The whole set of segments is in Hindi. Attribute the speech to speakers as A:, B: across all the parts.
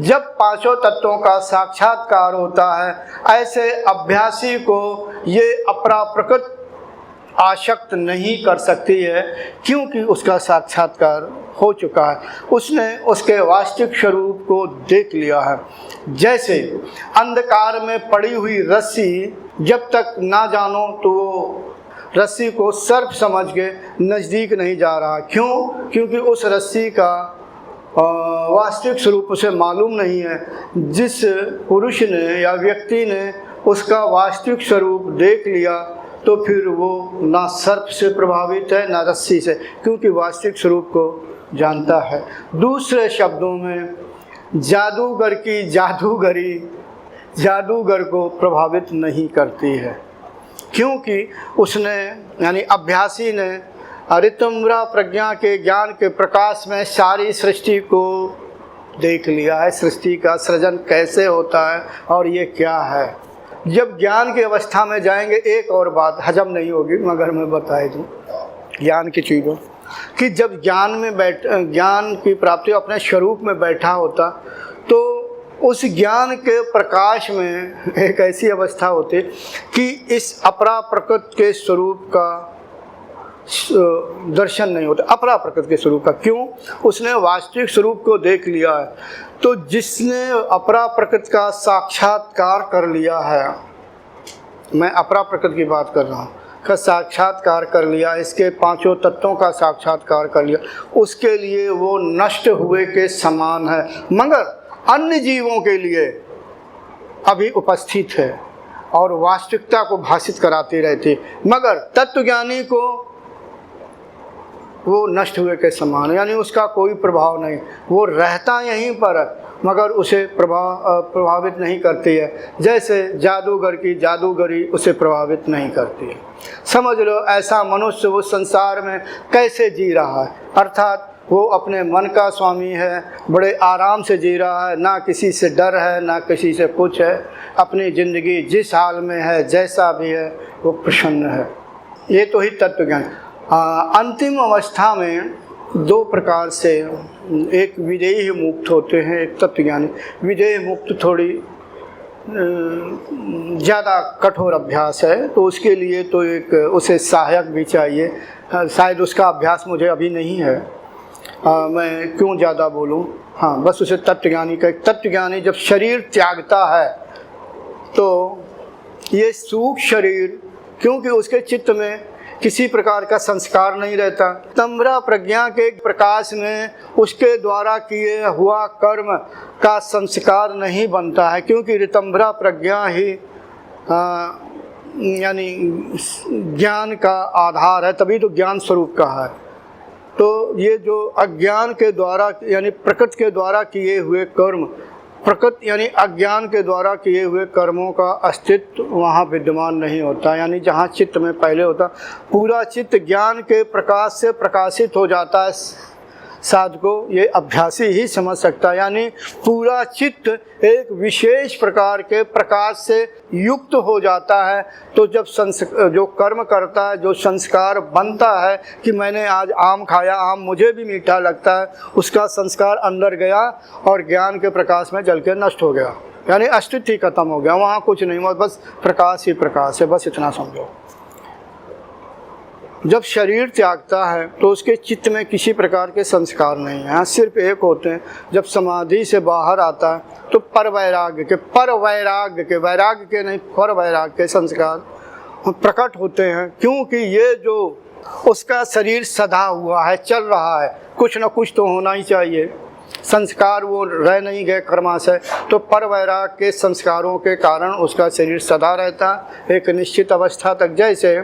A: जब पांचों तत्वों का साक्षात्कार होता है, ऐसे अभ्यासी को ये अपराप्रकृत आसक्त नहीं कर सकती है, क्योंकि उसका साक्षात्कार हो चुका है, उसने उसके वास्तविक स्वरूप को देख लिया है। जैसे अंधकार में पड़ी हुई रस्सी जब तक ना जानो तो वो रस्सी को सर्प समझ के नज़दीक नहीं जा रहा। क्यों? क्योंकि उस रस्सी का वास्तविक स्वरूप उसे मालूम नहीं है। जिस पुरुष ने या व्यक्ति ने उसका वास्तविक स्वरूप देख लिया तो फिर वो ना सर्प से प्रभावित है ना रस्सी से, क्योंकि वास्तविक स्वरूप को जानता है। दूसरे शब्दों में जादूगर की जादूगरी जादूगर को प्रभावित नहीं करती है, क्योंकि उसने यानी अभ्यासी ने ऋतंभरा प्रज्ञा के ज्ञान के प्रकाश में सारी सृष्टि को देख लिया है। सृष्टि का सृजन कैसे होता है और ये क्या है। जब ज्ञान की अवस्था में जाएंगे, एक और बात हजम नहीं होगी मगर मैं बता दूँ ज्ञान की चीज़ों कि जब ज्ञान की प्राप्ति अपने स्वरूप में बैठा होता तो उस ज्ञान के प्रकाश में एक ऐसी अवस्था होती कि इस अपरा प्रकृति के स्वरूप का दर्शन नहीं होता, अपरा प्रकृति के स्वरूप का। क्यों? उसने वास्तविक स्वरूप को देख लिया है। तो जिसने अपरा प्रकृति का साक्षात्कार कर लिया है, मैं अपरा प्रकृति की बात कर रहा हूँ, का साक्षात्कार कर लिया, इसके पांचों तत्वों का साक्षात्कार कर लिया, उसके लिए वो नष्ट हुए के समान है, मगर अन्य जीवों के लिए अभी उपस्थित है और वास्तविकता को भाषित कराती रहती। मगर तत्वज्ञानी को वो नष्ट हुए के समान है, यानी उसका कोई प्रभाव नहीं, वो रहता यहीं पर है मगर उसे प्रभावित नहीं करती है। जैसे जादूगर की जादूगरी उसे प्रभावित नहीं करती है। समझ लो ऐसा मनुष्य वो संसार में कैसे जी रहा है, अर्थात वो अपने मन का स्वामी है, बड़े आराम से जी रहा है, ना किसी से डर है ना किसी से कुछ है, अपनी ज़िंदगी जिस हाल में है जैसा भी है वो प्रसन्न है। ये तो ही तत्वज्ञान। अंतिम अवस्था में दो प्रकार से, एक विदेही मुक्त होते हैं, एक तत्वज्ञानी। विदेही मुक्त थोड़ी ज़्यादा कठोर अभ्यास है, तो उसके लिए तो एक उसे सहायक भी चाहिए। शायद उसका अभ्यास मुझे अभी नहीं है, मैं क्यों ज़्यादा बोलूं। हाँ, बस उसे तत्वज्ञानी का, तत्वज्ञानी जब शरीर त्यागता है तो ये सूक्ष्म शरीर, क्योंकि उसके चित्त में किसी प्रकार का संस्कार नहीं रहता, ऋतंभरा प्रज्ञा के प्रकाश में उसके द्वारा किए हुआ कर्म का संस्कार नहीं बनता है, क्योंकि ऋतंभरा प्रज्ञा ही यानी ज्ञान का आधार है, तभी तो ज्ञान स्वरूप का है। तो ये जो अज्ञान के द्वारा यानी प्रकृति के द्वारा किए हुए कर्म, प्रकृति यानी अज्ञान के द्वारा किए हुए कर्मों का अस्तित्व वहाँ विद्यमान नहीं होता। यानी जहाँ चित्त में पहले होता, पूरा चित्त ज्ञान के प्रकाश से प्रकाशित हो जाता है। साधको ये अभ्यासी ही समझ सकता है, यानी पूरा चित्त एक विशेष प्रकार के प्रकाश से युक्त हो जाता है। तो जब जो कर्म करता है, जो संस्कार बनता है कि मैंने आज आम खाया, आम मुझे भी मीठा लगता है, उसका संस्कार अंदर गया और ज्ञान के प्रकाश में जल के नष्ट हो गया, यानी अस्तित्व ही खत्म हो गया, वहाँ कुछ नहीं हुआ, बस प्रकाश ही प्रकाश है। बस इतना समझो। जब शरीर त्यागता है तो उसके चित्त में किसी प्रकार के संस्कार नहीं हैं, सिर्फ एक होते हैं। जब समाधि से बाहर आता है तो पर वैराग्य के नहीं, पर वैराग्य के संस्कार प्रकट होते हैं, क्योंकि ये जो उसका शरीर सधा हुआ है, चल रहा है, कुछ न कुछ तो होना ही चाहिए, संस्कार वो रह नहीं गए कर्माशय, तो पर वैराग्य के संस्कारों के कारण उसका शरीर सदा रहता है एक निश्चित अवस्था तक। जैसे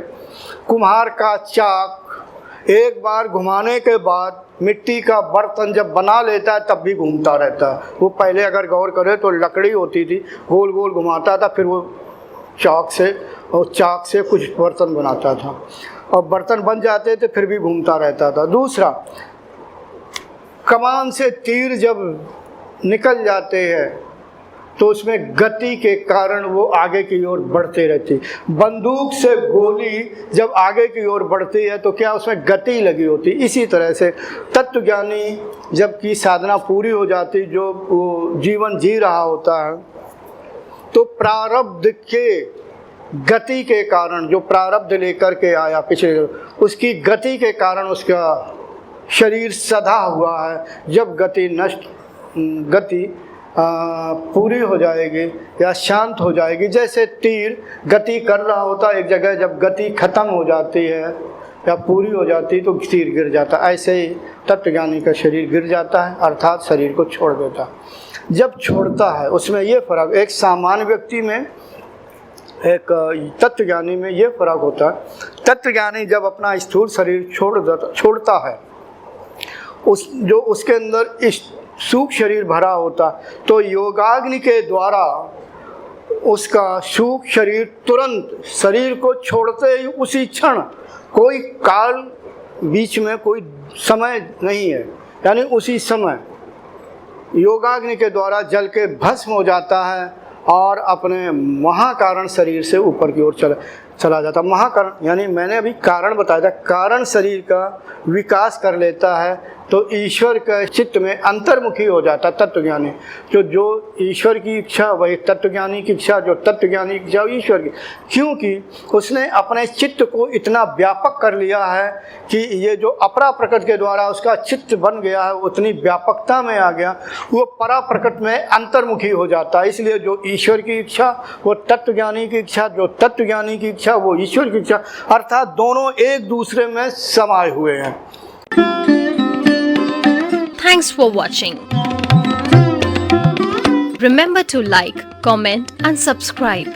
A: कुम्हार का चाक एक बार घुमाने के बाद मिट्टी का बर्तन जब बना लेता है तब भी घूमता रहता है। वो पहले अगर गौर करे तो लकड़ी होती थी, गोल गोल घुमाता था, फिर वो चाक से और चाक से कुछ बर्तन बनाता था, और बर्तन बन जाते थे फिर भी घूमता रहता था। दूसरा, कमान से तीर जब निकल जाते हैं तो उसमें गति के कारण वो आगे की ओर बढ़ते रहती। बंदूक से गोली जब आगे की ओर बढ़ती है तो क्या उसमें गति लगी होती। इसी तरह से तत्वज्ञानी जबकि साधना पूरी हो जाती, जो वो जीवन जी रहा होता है, तो प्रारब्ध के गति के कारण, जो प्रारब्ध लेकर के आया पिछले, उसकी गति के कारण उसका शरीर सधा हुआ है। जब गति पूरी हो जाएगी या शांत हो जाएगी, जैसे तीर गति कर रहा होता है एक जगह, जब गति खत्म हो जाती है या पूरी हो जाती है तो तीर गिर जाता है। ऐसे ही तत्वज्ञानी का शरीर गिर जाता है, अर्थात शरीर को छोड़ देता है। जब छोड़ता है उसमें ये फर्क, एक सामान्य व्यक्ति में, एक तत्वज्ञानी में ये फर्क होता है। तत्वज्ञानी जब अपना स्थूल शरीर छोड़ता है, जो उसके अंदर सूक्ष्म शरीर भरा होता, तो योगाग्नि के द्वारा उसका सूक्ष्म शरीर तुरंत शरीर को छोड़ते ही उसी क्षण, कोई काल बीच में कोई समय नहीं है, यानी उसी समय योगाग्नि के द्वारा जल के भस्म हो जाता है और अपने महाकारण शरीर से ऊपर की ओर चला जाता। महाकारण यानी मैंने अभी कारण बताया था, कारण शरीर का विकास कर लेता है तो ईश्वर के चित्त में अंतर्मुखी हो जाता तत्वज्ञानी। जो ईश्वर की इच्छा वही तत्वज्ञानी की इच्छा, जो तत्वज्ञानी की इच्छा ईश्वर की, क्योंकि उसने अपने चित्त को इतना व्यापक कर लिया है कि ये जो अपरा प्रकट के द्वारा उसका चित्त बन गया है, उतनी व्यापकता में आ गया, वो परा प्रकट में अंतर्मुखी हो जाता है। इसलिए जो ईश्वर की इच्छा वो तत्वज्ञानी की इच्छा, जो तत्वज्ञानी की इच्छा वो ईश्वर की इच्छा, अर्थात दोनों एक दूसरे में समाये हुए हैं।
B: Thanks for watching. Remember to like, comment and subscribe.